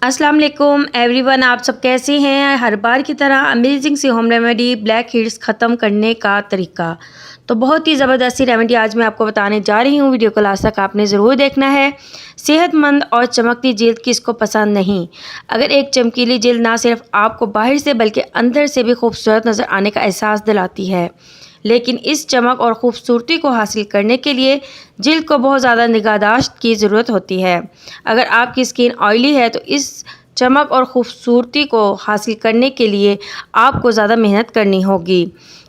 अस्सलाम वालेकुम एवरीवन, आप सब कैसे हैं। हर बार की तरह अमेजिंग सी होम रेमेडी ब्लैक हेड्स ख़त्म करने का तरीका। तो बहुत ही ज़बरदस्त सी रेमेडी आज मैं आपको बताने जा रही हूँ। वीडियो को लास्ट तक आपने ज़रूर देखना है। सेहतमंद और चमकती जल्द किसको पसंद नहीं। अगर एक चमकीली जल्द ना सिर्फ आपको बाहर से बल्कि अंदर से भी खूबसूरत नज़र आने का एहसास दिलाती है, लेकिन इस चमक और ख़ूबसूरती को हासिल करने के लिए जिल्द को बहुत ज़्यादा निगाहदाश्त की ज़रूरत होती है। अगर आपकी स्किन ऑयली है तो इस चमक और ख़ूबसूरती को हासिल करने के लिए आपको ज़्यादा मेहनत करनी होगी,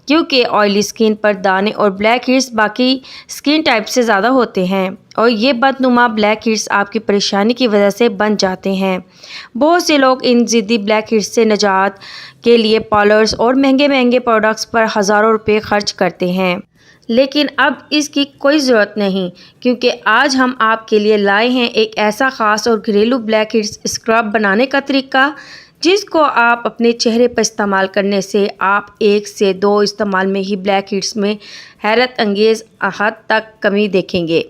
क्योंकि ऑयली स्किन पर दाने और ब्लैक हेड्स बाकी स्किन टाइप से ज़्यादा होते हैं और ये बदनुमा ब्लैक हेड्स आपकी परेशानी की वजह से बन जाते हैं। बहुत से लोग इन ज़िद्दी ब्लैक हेड्स से निजात के लिए पार्लर्स और महंगे महंगे प्रोडक्ट्स पर हज़ारों रुपए खर्च करते हैं, लेकिन अब इसकी कोई ज़रूरत नहीं, क्योंकि आज हम आपके लिए लाए हैं एक ऐसा ख़ास और घरेलू ब्लैक हेड्स स्क्रब बनाने का तरीका, जिसको आप अपने चेहरे पर इस्तेमाल करने से आप 1 से 2 इस्तेमाल में ही ब्लैक हेड्स में हैरत अंगेज़ हद तक कमी देखेंगे।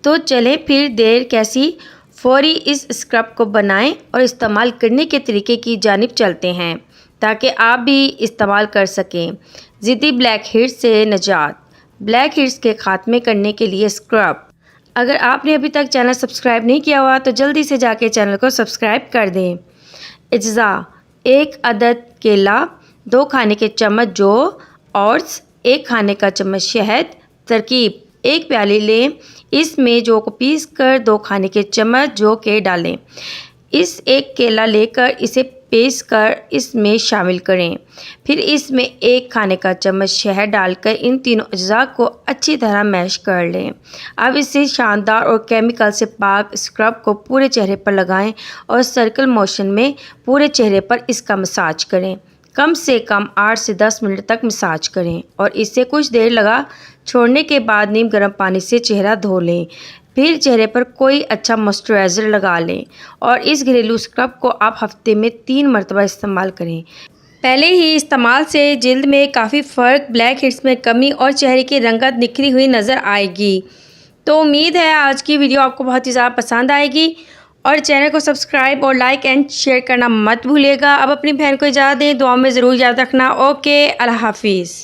तो चलें फिर देर कैसी, फौरी इस स्क्रब को बनाएं और इस्तेमाल करने के तरीके की जानिब चलते हैं, ताकि आप भी इस्तेमाल कर सकें। ज़िद्दी ब्लैक हेड्स से निजात, ब्लैक हेड्स के ख़ात्मे करने के लिए स्क्रब। अगर आपने अभी तक चैनल सब्सक्राइब नहीं किया हुआ तो जल्दी से जाके चैनल को सब्सक्राइब कर दें। अज्जा: 1 अदद केला, 2 खाने के चम्मच जौ, ओट्स, 1 खाने का चम्मच शहद। तरकीब: 1 प्याली लें, इसमें जौ को पीस कर 2 खाने के चम्मच जौ के डालें। इस 1 केला लेकर इसे पीस कर इसमें शामिल करें। फिर इसमें 1 खाने का चम्मच शहद डालकर इन तीनों अज्जा को अच्छी तरह मैश कर लें। अब इसे शानदार और केमिकल से पाक स्क्रब को पूरे चेहरे पर लगाएं और सर्कल मोशन में पूरे चेहरे पर इसका मसाज करें। कम से कम 8 से 10 मिनट तक मसाज करें और इसे कुछ देर लगा छोड़ने के बाद नीम गर्म पानी से चेहरा धो लें। फिर चेहरे पर कोई अच्छा मॉइस्चराइज़र लगा लें और इस घरेलू स्क्रब को आप हफ्ते में 3 मरतबा इस्तेमाल करें। पहले ही इस्तेमाल से जल्द में काफ़ी फ़र्क, ब्लैक हेड्स में कमी और चेहरे की रंगत निखरी हुई नज़र आएगी। तो उम्मीद है आज की वीडियो आपको बहुत ही ज़्यादा पसंद आएगी और चैनल को सब्सक्राइब और लाइक एंड शेयर करना मत भूलिएगा। अब अपनी बहन को इजाज़त दें, दुआ में ज़रूर याद रखना। ओके, अल्लाह हाफिज़।